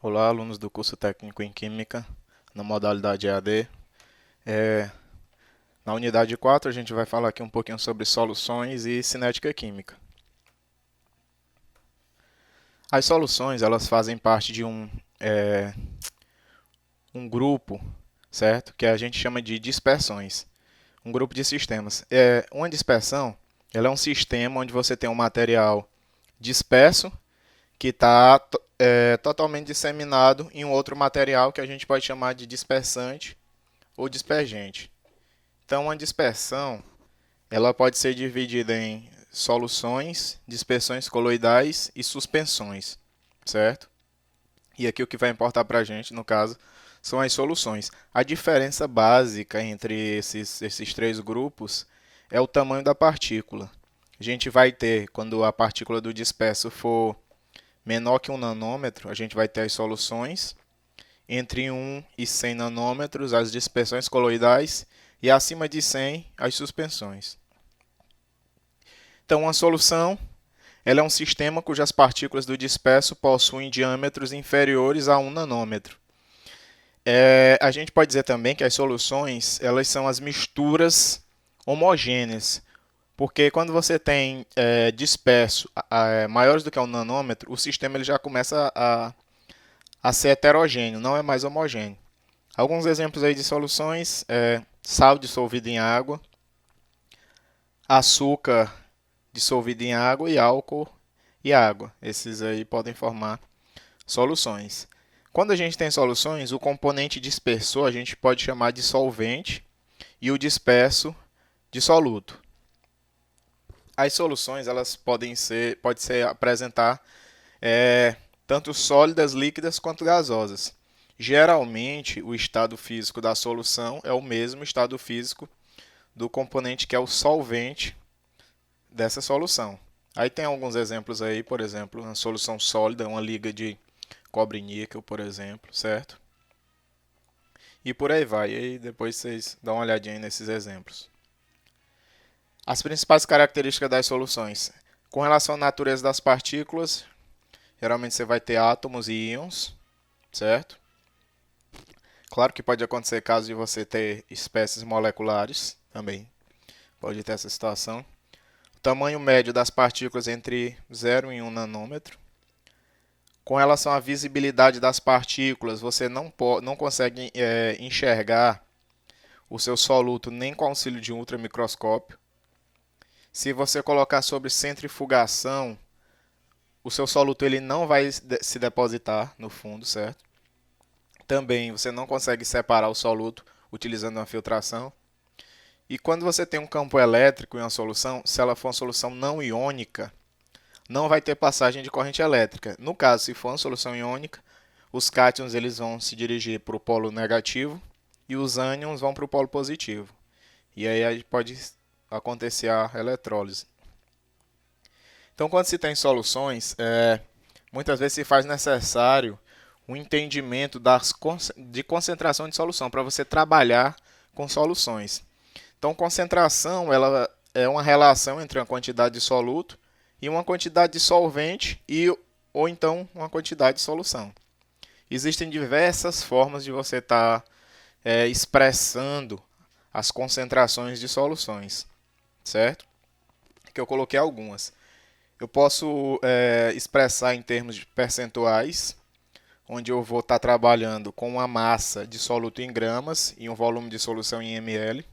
Olá, alunos do curso técnico em Química, na modalidade EAD. Na unidade 4, a gente vai falar aqui um pouquinho sobre soluções e cinética química. As soluções, elas fazem parte de um grupo, certo? Que a gente chama de dispersões, um grupo de sistemas. Uma dispersão, ela é um sistema onde você tem um material disperso que está totalmente disseminado em um outro material que a gente pode chamar de dispersante ou dispergente. Então, uma dispersão, ela pode ser dividida em soluções, dispersões coloidais e suspensões, certo? E aqui o que vai importar para a gente, no caso, são as soluções. A diferença básica entre esses três grupos é o tamanho da partícula. A gente vai ter, quando a partícula do disperso for menor que 1 nanômetro, a gente vai ter as soluções. Entre 1 e 100 nanômetros, as dispersões coloidais. E acima de 100, as suspensões. Então, uma solução, ela é um sistema cujas partículas do disperso possuem diâmetros inferiores a 1 nanômetro. A gente pode dizer também que as soluções, elas são as misturas homogêneas, porque quando você tem disperso maiores do que 1 nanômetro, o sistema ele já começa a ser heterogêneo, não é mais homogêneo. Alguns exemplos aí de soluções: sal dissolvido em água, açúcar dissolvido em água e álcool e água. Esses aí podem formar soluções. Quando a gente tem soluções, o componente dispersor a gente pode chamar de solvente e o disperso de soluto. As soluções elas podem apresentar tanto sólidas, líquidas quanto gasosas. Geralmente, o estado físico da solução é o mesmo estado físico do componente que é o solvente dessa solução. Aí tem alguns exemplos aí, por exemplo, uma solução sólida, uma liga de cobre e níquel, por exemplo, certo? E por aí vai. E aí depois vocês dão uma olhadinha nesses exemplos. As principais características das soluções. Com relação à natureza das partículas, geralmente você vai ter átomos e íons, certo? Claro que pode acontecer caso de você ter espécies moleculares, também pode ter essa situação. O tamanho médio das partículas entre 0 e 1 nanômetro. Com relação à visibilidade das partículas, você não consegue enxergar o seu soluto nem com auxílio de um ultramicroscópio. Se você colocar sobre centrifugação, o seu soluto ele não vai se depositar no fundo, certo? Também você não consegue separar o soluto utilizando uma filtração. E quando você tem um campo elétrico em uma solução, se ela for uma solução não iônica, não vai ter passagem de corrente elétrica. No caso, se for uma solução iônica, os cátions eles vão se dirigir para o polo negativo e os ânions vão para o polo positivo. E aí pode acontecer a eletrólise. Então, quando se tem soluções, muitas vezes se faz necessário um entendimento de concentração de solução para você trabalhar com soluções. Então, concentração ela é uma relação entre uma quantidade de soluto e uma quantidade de solvente ou então uma quantidade de solução. Existem diversas formas de você estar expressando as concentrações de soluções, certo? Aqui eu coloquei algumas. Eu posso expressar em termos de percentuais, onde eu vou estar trabalhando com uma massa de soluto em gramas e um volume de solução em ml.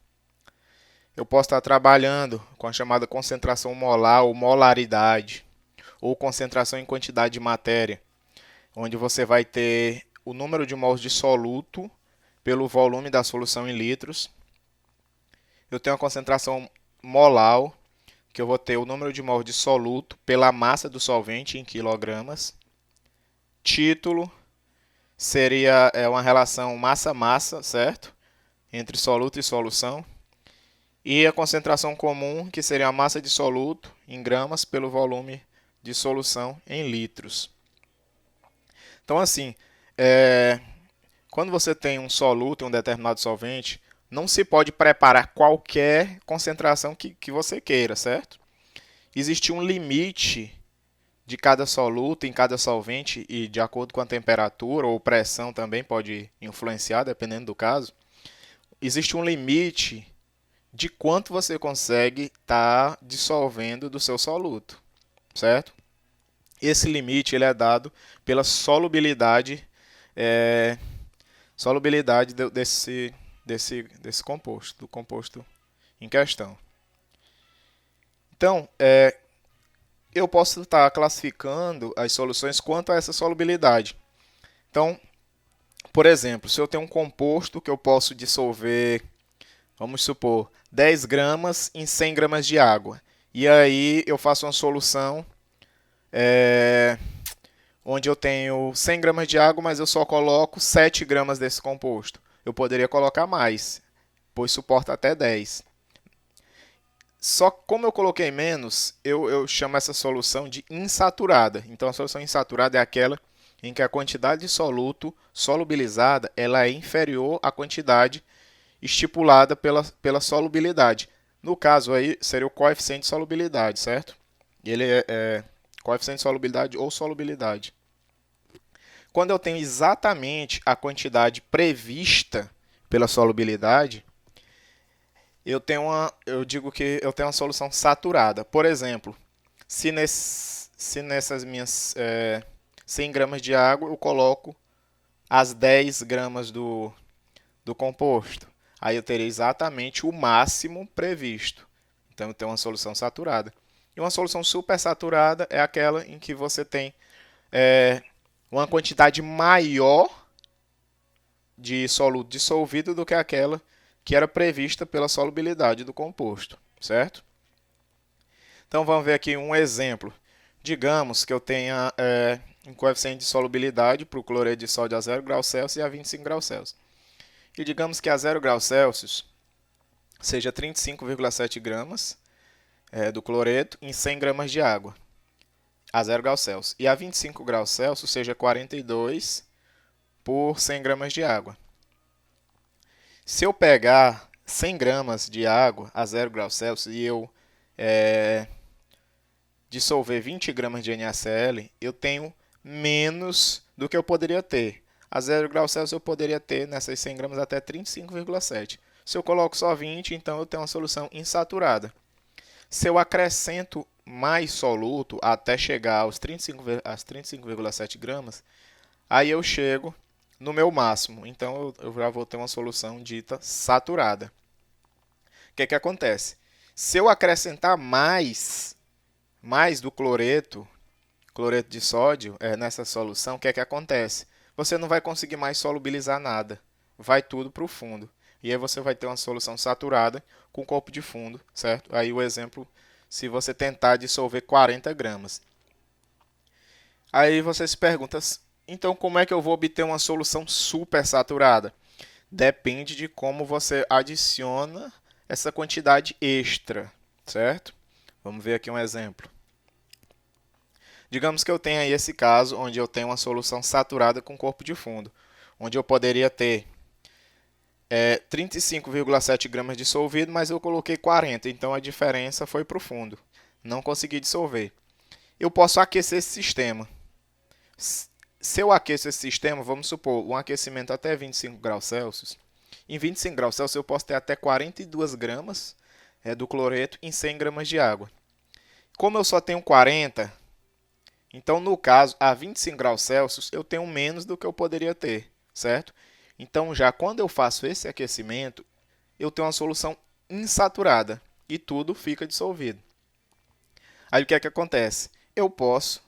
Eu posso estar trabalhando com a chamada concentração molar ou molaridade, ou concentração em quantidade de matéria, onde você vai ter o número de mols de soluto pelo volume da solução em litros. Eu tenho a concentração molar, que eu vou ter o número de mols de soluto pela massa do solvente em quilogramas. Título seria uma relação massa-massa, certo? Entre soluto e solução. E a concentração comum, que seria a massa de soluto em gramas pelo volume de solução em litros. Então, assim, quando você tem um soluto em um determinado solvente, não se pode preparar qualquer concentração que você queira, certo? Existe um limite de cada soluto em cada solvente e de acordo com a temperatura ou pressão também pode influenciar, dependendo do caso. Existe um limite de quanto você consegue estar dissolvendo do seu soluto, certo? Esse limite ele é dado pela solubilidade, desse composto, do composto em questão. Então, eu posso estar classificando as soluções quanto a essa solubilidade. Então, por exemplo, se eu tenho um composto que eu posso dissolver, vamos supor, 10 gramas em 100 gramas de água. E aí eu faço uma solução onde eu tenho 100 gramas de água, mas eu só coloco 7 gramas desse composto. Eu poderia colocar mais, pois suporta até 10. Só que como eu coloquei menos, eu chamo essa solução de insaturada. Então a solução insaturada é aquela em que a quantidade de soluto solubilizada ela é inferior à quantidade estipulada pela solubilidade. No caso aí seria o coeficiente de solubilidade, certo? Ele é coeficiente de solubilidade ou solubilidade. Quando eu tenho exatamente a quantidade prevista pela solubilidade, eu digo que eu tenho uma solução saturada. Por exemplo, se nessas minhas 100 gramas de água eu coloco as 10 gramas do composto, aí eu terei exatamente o máximo previsto. Então eu tenho uma solução saturada. E uma solução supersaturada é aquela em que você tem uma quantidade maior de soluto dissolvido do que aquela que era prevista pela solubilidade do composto, certo? Então vamos ver aqui um exemplo. Digamos que eu tenha um coeficiente de solubilidade para o cloreto de sódio a 0 graus Celsius e a 25 graus Celsius. E digamos que a 0 graus Celsius seja 35,7 gramas do cloreto em 100 gramas de água a 0 graus Celsius. E a 25 graus Celsius seja 42 por 100 gramas de água. Se eu pegar 100 gramas de água a 0 graus Celsius e eu dissolver 20 gramas de NaCl, eu tenho menos do que eu poderia ter. A 0 graus Celsius eu poderia ter nessas 100 gramas até 35,7. Se eu coloco só 20, então eu tenho uma solução insaturada. Se eu acrescento mais soluto até chegar aos 35,7 gramas, aí eu chego no meu máximo. Então eu já vou ter uma solução dita saturada. O que acontece? Se eu acrescentar mais do cloreto de sódio nessa solução, o que acontece? Você não vai conseguir mais solubilizar nada. Vai tudo para o fundo. E aí você vai ter uma solução saturada com corpo de fundo, certo? Aí o exemplo, se você tentar dissolver 40 gramas. Aí você se pergunta, então como é que eu vou obter uma solução supersaturada? Depende de como você adiciona essa quantidade extra, certo? Vamos ver aqui um exemplo. Digamos que eu tenha aí esse caso onde eu tenho uma solução saturada com corpo de fundo, onde eu poderia ter 35,7 gramas dissolvido, mas eu coloquei 40, então a diferença foi para o fundo. Não consegui dissolver. Eu posso aquecer esse sistema. Se eu aqueço esse sistema, vamos supor, um aquecimento até 25 graus Celsius. Em 25 graus Celsius eu posso ter até 42 gramas do cloreto em 100 gramas de água. Como eu só tenho 40, então no caso, a 25 graus Celsius eu tenho menos do que eu poderia ter, certo? Então já quando eu faço esse aquecimento, eu tenho uma solução insaturada e tudo fica dissolvido. Aí o que acontece? Eu posso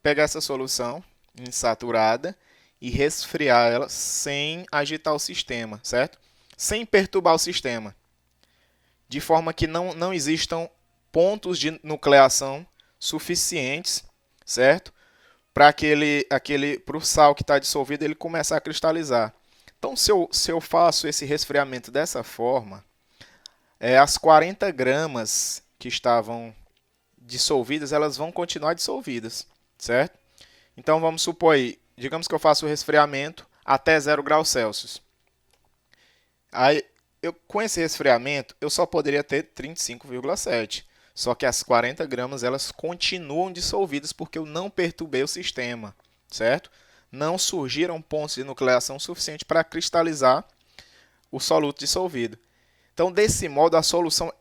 pegar essa solução insaturada e resfriar ela sem agitar o sistema, certo? Sem perturbar o sistema, de forma que não existam pontos de nucleação suficientes, certo? Para para o sal que está dissolvido ele começar a cristalizar. Então, se eu faço esse resfriamento dessa forma, as 40 gramas que estavam dissolvidas, elas vão continuar dissolvidas, certo? Então, vamos supor aí, digamos que eu faço o resfriamento, até 0 graus Celsius. Aí, com esse resfriamento, eu só poderia ter 35,7. Só que as 40 gramas elas continuam dissolvidas porque eu não perturbei o sistema, certo? Não surgiram pontos de nucleação suficiente para cristalizar o soluto dissolvido. Então, desse modo, a solução,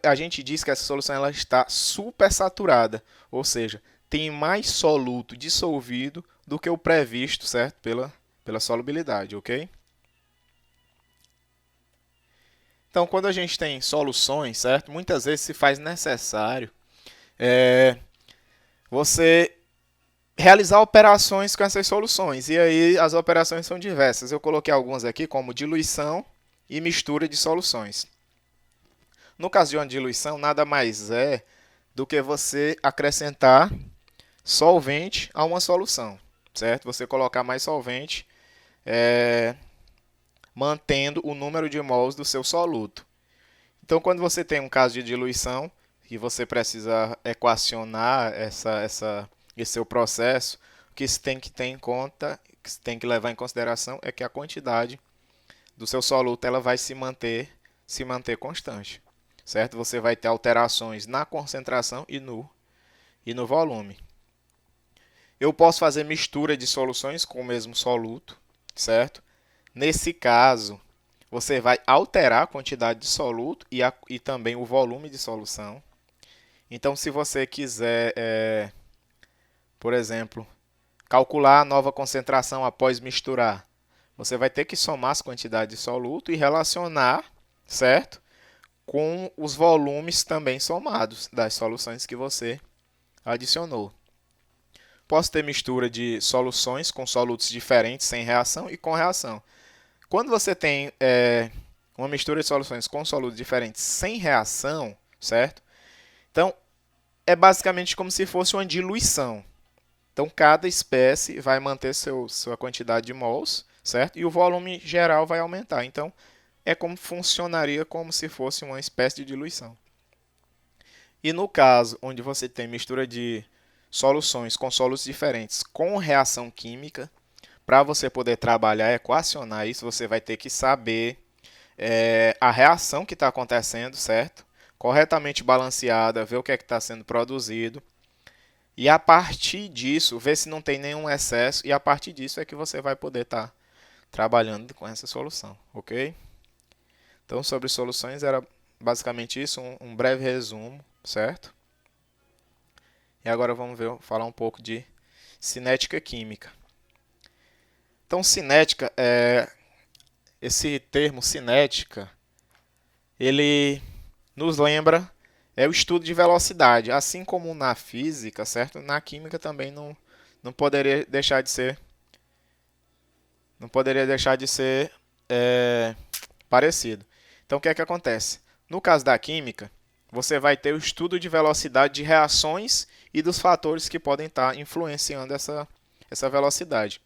a gente diz que essa solução ela está supersaturada, ou seja, tem mais soluto dissolvido do que o previsto, certo? Pela solubilidade, ok? Então, quando a gente tem soluções, certo? Muitas vezes se faz necessário você realizar operações com essas soluções. E aí as operações são diversas. Eu coloquei algumas aqui, como diluição e mistura de soluções. No caso de uma diluição, nada mais é do que você acrescentar solvente a uma solução, certo? Você colocar mais solvente, mantendo o número de mols do seu soluto. Então, quando você tem um caso de diluição e você precisa equacionar esse seu processo, o que você tem que ter em conta, que você tem que levar em consideração é que a quantidade do seu soluto ela vai se manter constante, certo? Você vai ter alterações na concentração e no volume. Eu posso fazer mistura de soluções com o mesmo soluto, certo? Nesse caso, você vai alterar a quantidade de soluto e também o volume de solução. Então, se você quiser, por exemplo, calcular a nova concentração após misturar, você vai ter que somar as quantidades de soluto e relacionar, certo? Com os volumes também somados das soluções que você adicionou. Posso ter mistura de soluções com solutos diferentes sem reação e com reação. Quando você tem uma mistura de soluções com solutos diferentes sem reação, certo? Então, é basicamente como se fosse uma diluição. Então, cada espécie vai manter sua quantidade de mols, certo? E o volume geral vai aumentar. Então, funcionaria como se fosse uma espécie de diluição. E no caso onde você tem mistura de soluções com solutos diferentes com reação química, para você poder trabalhar, equacionar isso, você vai ter que saber a reação que está acontecendo, certo? Corretamente balanceada, ver o que é que está sendo produzido. E a partir disso, ver se não tem nenhum excesso. E a partir disso é que você vai poder estar trabalhando com essa solução, ok? Então, sobre soluções, era basicamente isso, um breve resumo, certo? E agora vamos falar um pouco de cinética química. Então, cinética, esse termo cinética, ele nos lembra o estudo de velocidade, assim como na física, certo? Na química também não poderia deixar de ser, parecido. Então, o que é que acontece? No caso da química, você vai ter o estudo de velocidade de reações e dos fatores que podem estar influenciando essa velocidade.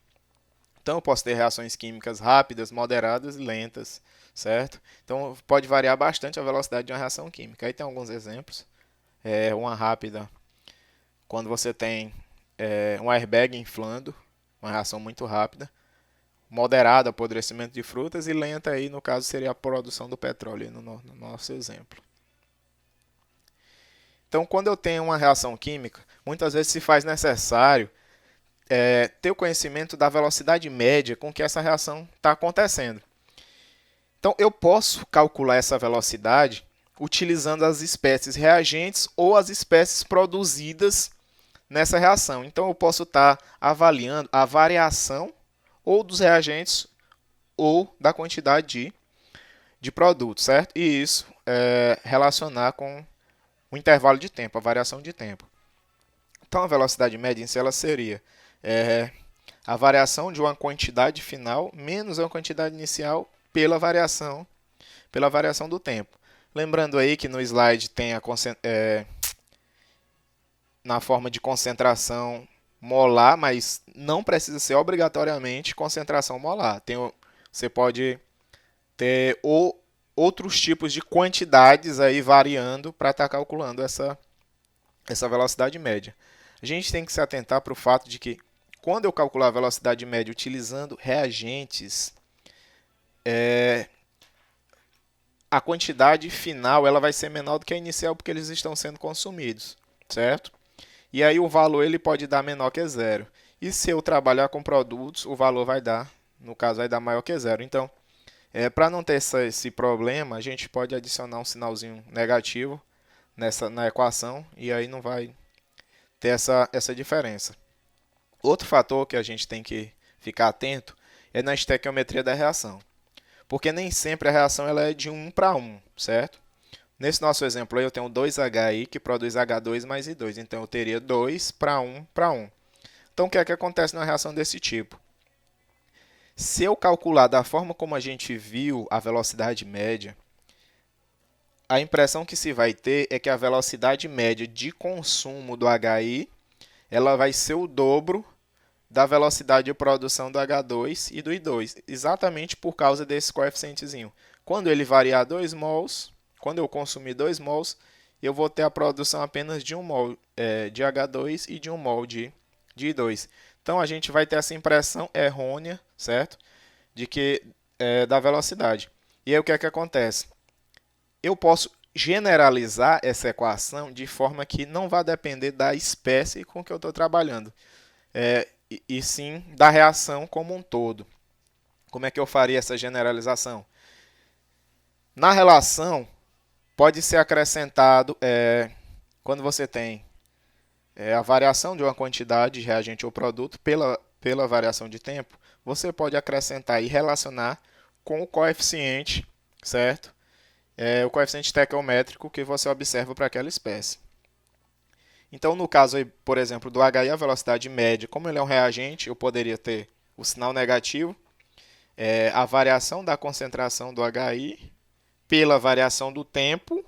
Então, eu posso ter reações químicas rápidas, moderadas e lentas, certo? Então, pode variar bastante a velocidade de uma reação química. Aí tem alguns exemplos. Uma rápida, quando você tem um airbag inflando, uma reação muito rápida. Moderada, apodrecimento de frutas. E lenta, aí, no caso, seria a produção do petróleo, no nosso exemplo. Então, quando eu tenho uma reação química, muitas vezes se faz necessário ter o conhecimento da velocidade média com que essa reação está acontecendo. Então, eu posso calcular essa velocidade utilizando as espécies reagentes ou as espécies produzidas nessa reação. Então, eu posso estar avaliando a variação ou dos reagentes ou da quantidade de produto, certo? E isso relacionar com o intervalo de tempo, a variação de tempo. Então, a velocidade média em si ela seria a variação de uma quantidade final menos uma quantidade inicial pela variação do tempo. Lembrando aí que no slide tem na forma de concentração molar, mas não precisa ser obrigatoriamente concentração molar. Você pode ter outros tipos de quantidades aí variando para estar calculando essa velocidade média. A gente tem que se atentar para o fato de que quando eu calcular a velocidade média utilizando reagentes, a quantidade final ela vai ser menor do que a inicial porque eles estão sendo consumidos, certo? E aí o valor ele pode dar menor que zero. E se eu trabalhar com produtos, o valor vai dar, no caso, vai dar maior que zero. Então, para não ter esse problema, a gente pode adicionar um sinalzinho negativo na equação e aí não vai ter essa diferença. Outro fator que a gente tem que ficar atento é na estequiometria da reação. Porque nem sempre a reação ela é de 1 para 1, certo? Nesse nosso exemplo aí, eu tenho 2HI que produz H2 mais I2. Então, eu teria 2 para 1 para 1. Então, o que é que acontece numa reação desse tipo? Se eu calcular da forma como a gente viu a velocidade média, a impressão que se vai ter é que a velocidade média de consumo do HI ela vai ser o dobro da velocidade de produção do H2 e do I2, exatamente por causa desse coeficientezinho. Quando ele variar 2 mols, quando eu consumir 2 mols, eu vou ter a produção apenas de 1 mol de H2 e de 1 mol de I2. Então, a gente vai ter essa impressão errônea, certo? De que da velocidade. E aí, o que é que acontece? Eu posso generalizar essa equação de forma que não vai depender da espécie com que eu estou trabalhando, e sim da reação como um todo. Como é que eu faria essa generalização? Na relação, pode ser acrescentado, quando você tem a variação de uma quantidade de reagente ou produto pela variação de tempo, você pode acrescentar e relacionar com o coeficiente, certo? O coeficiente estequiométrico que você observa para aquela espécie. Então, no caso, aí, por exemplo, do HI, a velocidade média, como ele é um reagente, eu poderia ter o sinal negativo, a variação da concentração do HI pela variação do tempo,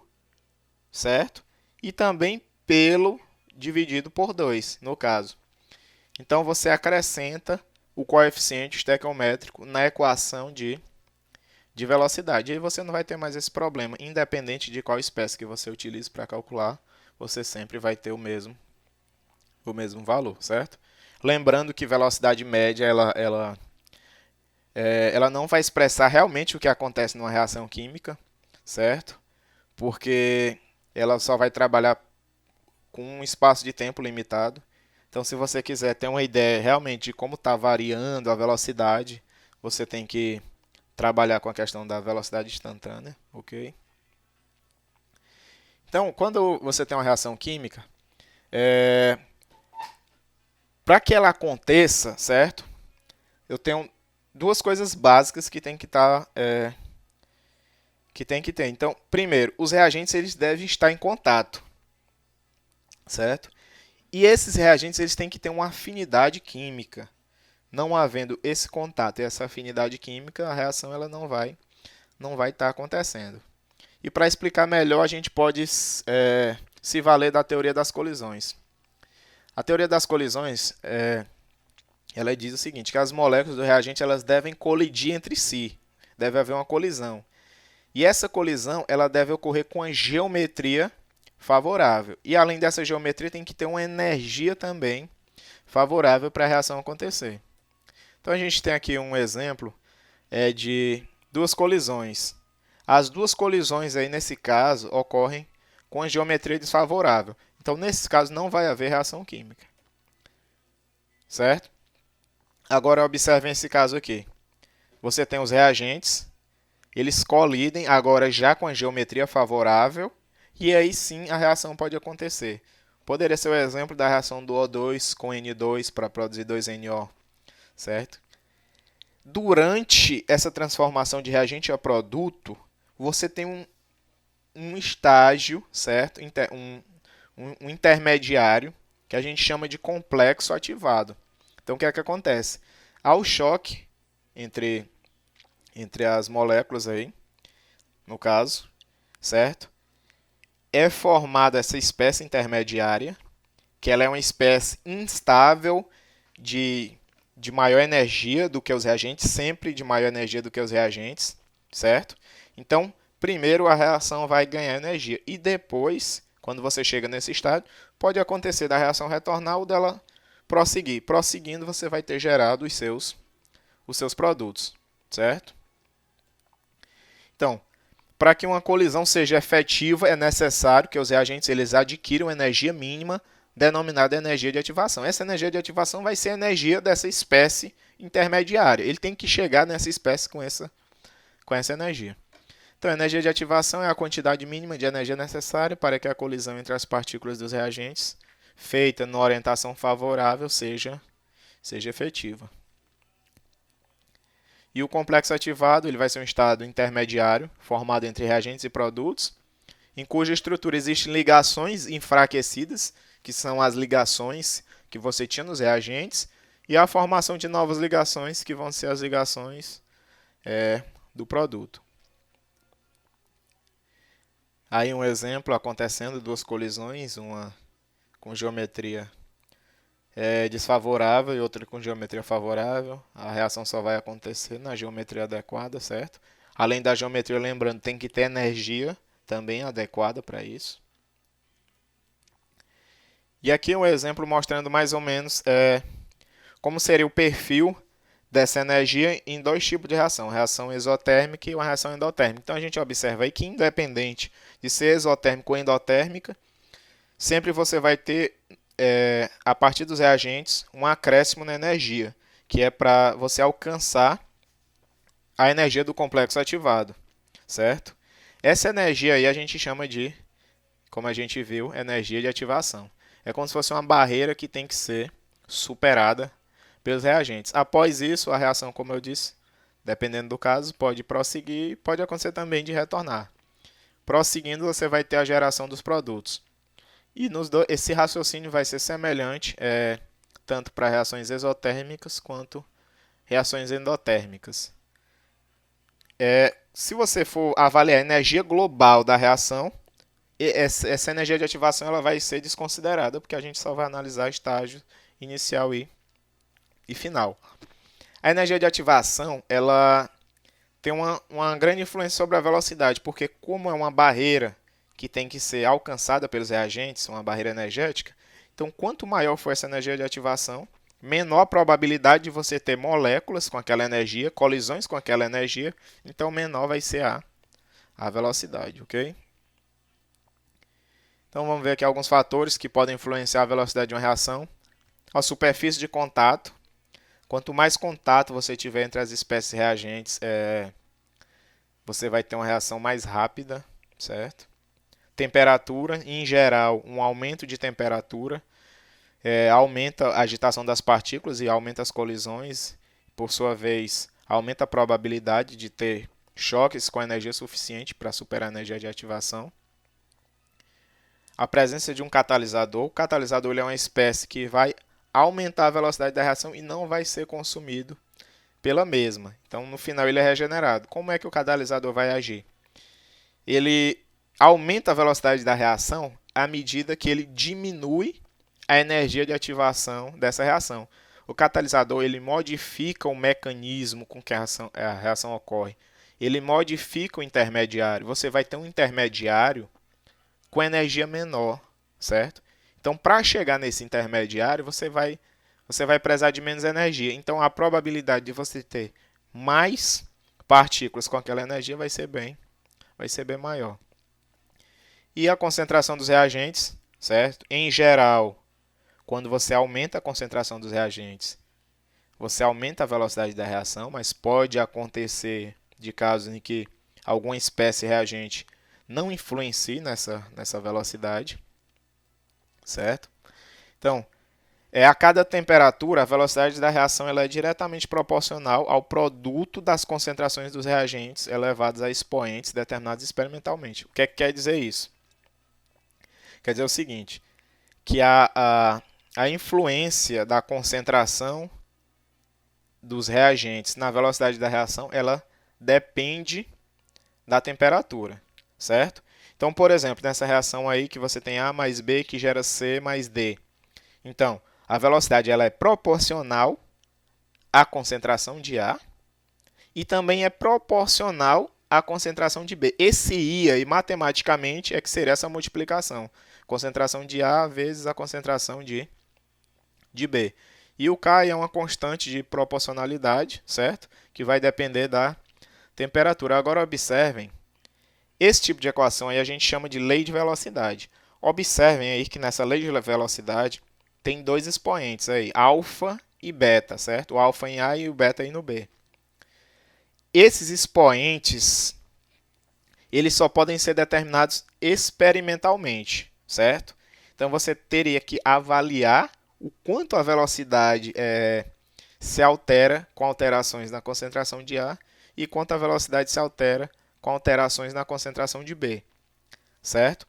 certo? E também pelo dividido por 2, no caso. Então, você acrescenta o coeficiente estequiométrico na equação de velocidade. E aí você não vai ter mais esse problema. Independente de qual espécie que você utilize para calcular, você sempre vai ter o mesmo valor, certo? Lembrando que velocidade média ela não vai expressar realmente o que acontece numa reação química, certo? Porque ela só vai trabalhar com um espaço de tempo limitado. Então, se você quiser ter uma ideia realmente de como está variando a velocidade, você tem que trabalhar com a questão da velocidade instantânea, ok? Então, quando você tem uma reação química, para que ela aconteça, certo? Eu tenho duas coisas básicas que tem que estar, que tem que ter. Então, primeiro, os reagentes eles devem estar em contato, certo? E esses reagentes eles têm que ter uma afinidade química. Não havendo esse contato e essa afinidade química, a reação ela não vai estar acontecendo. E para explicar melhor, a gente pode se valer da teoria das colisões. A teoria das colisões ela diz o seguinte, que as moléculas do reagente elas devem colidir entre si, deve haver uma colisão. E essa colisão ela deve ocorrer com a geometria favorável. E além dessa geometria, tem que ter uma energia também favorável para a reação acontecer. Então a gente tem aqui um exemplo de duas colisões. As duas colisões aí nesse caso ocorrem com a geometria desfavorável. Então nesse caso não vai haver reação química. Certo? Agora observem esse caso aqui. Você tem os reagentes, eles colidem agora já com a geometria favorável e aí sim a reação pode acontecer. Poderia ser o exemplo da reação do O2 com N2 para produzir 2NO, certo? Durante essa transformação de reagente a produto, você tem um estágio, certo? Um intermediário, que a gente chama de complexo ativado. Então, o que é que acontece? Ao choque entre as moléculas aí, no caso, certo? É formada essa espécie intermediária, que ela é uma espécie instável de maior energia do que os reagentes, sempre de maior energia do que os reagentes, certo? Então, primeiro a reação vai ganhar energia e depois, quando você chega nesse estágio, pode acontecer da reação retornar ou dela prosseguir. Prosseguindo, você vai ter gerado os seus produtos, certo? Então, para que uma colisão seja efetiva, é necessário que os reagentes eles adquiram energia mínima, denominada energia de ativação. Essa energia de ativação vai ser a energia dessa espécie intermediária. Ele tem que chegar nessa espécie com essa energia. Então, a energia de ativação é a quantidade mínima de energia necessária para que a colisão entre as partículas dos reagentes, feita na orientação favorável, seja efetiva. E o complexo ativado ele vai ser um estado intermediário, formado entre reagentes e produtos, em cuja estrutura existem ligações enfraquecidas, que são as ligações que você tinha nos reagentes, e a formação de novas ligações, que vão ser as ligações do produto. Aí um exemplo acontecendo, duas colisões, uma com geometria desfavorável e outra com geometria favorável. A reação só vai acontecer na geometria adequada, certo? Além da geometria, lembrando, tem que ter energia também adequada para isso. E aqui um exemplo mostrando mais ou menos como seria o perfil dessa energia em dois tipos de reação, reação exotérmica e uma reação endotérmica. Então a gente observa aí que independente de ser exotérmica ou endotérmica, sempre você vai ter, a partir dos reagentes, um acréscimo na energia, que é para você alcançar a energia do complexo ativado, certo? Essa energia aí a gente chama de, como a gente viu, energia de ativação. É como se fosse uma barreira que tem que ser superada pelos reagentes. Após isso, a reação, como eu disse, dependendo do caso, pode prosseguir, pode acontecer também de retornar. Prosseguindo, você vai ter a geração dos produtos. E esse raciocínio vai ser semelhante tanto para reações exotérmicas quanto reações endotérmicas. Se você for avaliar a energia global da reação, essa energia de ativação ela vai ser desconsiderada, porque a gente só vai analisar estágio inicial e final. A energia de ativação ela tem uma grande influência sobre a velocidade, porque como é uma barreira que tem que ser alcançada pelos reagentes, uma barreira energética, então quanto maior for essa energia de ativação, menor a probabilidade de você ter moléculas com aquela energia, colisões com aquela energia, então menor vai ser a velocidade, ok? Então vamos ver aqui alguns fatores que podem influenciar a velocidade de uma reação. A superfície de contato. Quanto mais contato você tiver entre as espécies reagentes, você vai ter uma reação mais rápida, certo? Temperatura, em geral, um aumento de temperatura aumenta a agitação das partículas e aumenta as colisões. Por sua vez, aumenta a probabilidade de ter choques com energia suficiente para superar a energia de ativação. A presença de um catalisador. O catalisador ele é uma espécie que vai aumentar a velocidade da reação e não vai ser consumido pela mesma. Então, no final, ele é regenerado. Como é que o catalisador vai agir? Ele aumenta a velocidade da reação à medida que ele diminui a energia de ativação dessa reação. O catalisador ele modifica o mecanismo com que a reação ocorre. Ele modifica o intermediário. Você vai ter um intermediário com energia menor, certo? Então, para chegar nesse intermediário, você vai precisar de menos energia. Então, a probabilidade de você ter mais partículas com aquela energia vai ser bem maior. E a concentração dos reagentes, certo? Em geral, quando você aumenta a concentração dos reagentes, você aumenta a velocidade da reação, mas pode acontecer de casos em que alguma espécie reagente não influencie nessa velocidade, certo? Então, a cada temperatura, a velocidade da reação ela é diretamente proporcional ao produto das concentrações dos reagentes elevados a expoentes determinados experimentalmente. O que é que quer dizer isso? Quer dizer o seguinte, que a influência da concentração dos reagentes na velocidade da reação, ela depende da temperatura, certo? Então, por exemplo, nessa reação aí que você tem A mais B que gera C mais D. Então, a velocidade ela é proporcional à concentração de A e também é proporcional à concentração de B. Esse I aí, matematicamente, é que seria essa multiplicação. Concentração de A vezes a concentração de de B. E o K é uma constante de proporcionalidade, certo? Que vai depender da temperatura. Agora observem, esse tipo de equação aí a gente chama de lei de velocidade. Observem aí que nessa lei de velocidade tem dois expoentes aí, alfa e beta, certo? O alfa em A e o beta aí no B. Esses expoentes, eles só podem ser determinados experimentalmente, certo? Então você teria que avaliar o quanto a velocidade se altera com alterações na concentração de A e quanto a velocidade se altera com alterações na concentração de B, certo?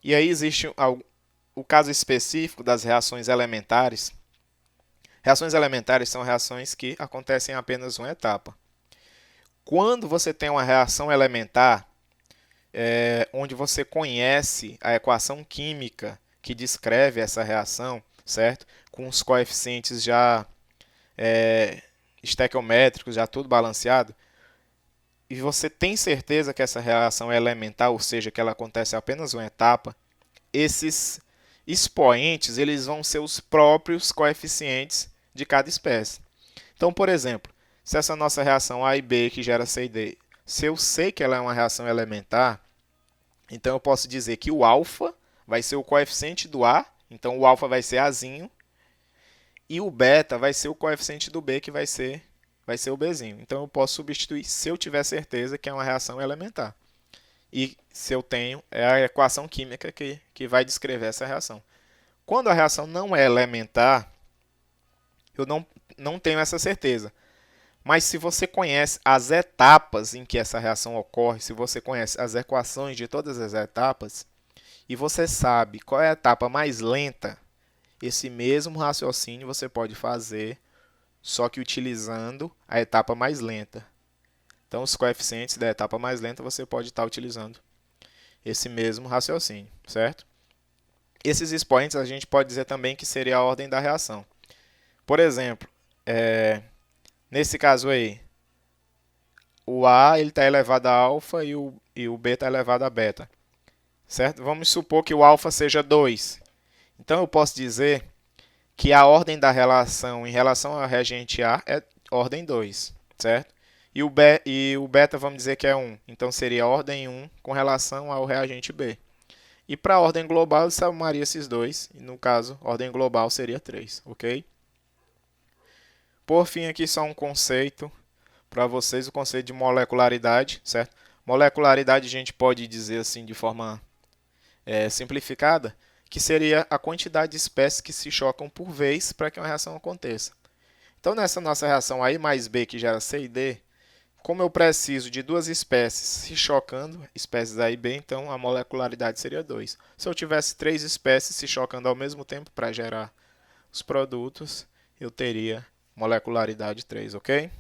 E aí existe o caso específico das reações elementares. Reações elementares são reações que acontecem em apenas uma etapa. Quando você tem uma reação elementar, onde você conhece a equação química que descreve essa reação, certo? Com os coeficientes já estequiométricos, já tudo balanceado, e você tem certeza que essa reação é elementar, ou seja, que ela acontece em apenas uma etapa, esses expoentes eles vão ser os próprios coeficientes de cada espécie. Então, por exemplo, se essa nossa reação A e B que gera C e D, se eu sei que ela é uma reação elementar, então eu posso dizer que o alfa vai ser o coeficiente do A, então o alfa vai ser Azinho, e o beta vai ser o coeficiente do B, que vai ser o Bzinho. Então eu posso substituir se eu tiver certeza que é uma reação elementar. E se eu tenho, é a equação química que vai descrever essa reação. Quando a reação não é elementar, eu não tenho essa certeza. Mas se você conhece as etapas em que essa reação ocorre, se você conhece as equações de todas as etapas, e você sabe qual é a etapa mais lenta, esse mesmo raciocínio você pode fazer, só que utilizando a etapa mais lenta. Então, os coeficientes da etapa mais lenta você pode estar utilizando esse mesmo raciocínio, certo? Esses expoentes a gente pode dizer também que seria a ordem da reação. Por exemplo, nesse caso aí, o A está elevado a alfa e o B está elevado a beta, certo? Vamos supor que o alfa seja 2. Então, eu posso dizer que a ordem da relação em relação ao reagente A é ordem 2, certo? E o beta vamos dizer que é 1. Então, seria ordem 1 com relação ao reagente B. E para a ordem global, eu somaria esses dois. E no caso, ordem global seria 3, ok? Por fim, aqui só um conceito para vocês, o conceito de molecularidade, certo? Molecularidade a gente pode dizer assim de forma simplificada, que seria a quantidade de espécies que se chocam por vez para que uma reação aconteça. Então, nessa nossa reação A mais B, que gera C e D, como eu preciso de duas espécies se chocando, espécies A e B, então a molecularidade seria 2. Se eu tivesse 3 espécies se chocando ao mesmo tempo para gerar os produtos, eu teria molecularidade 3, ok?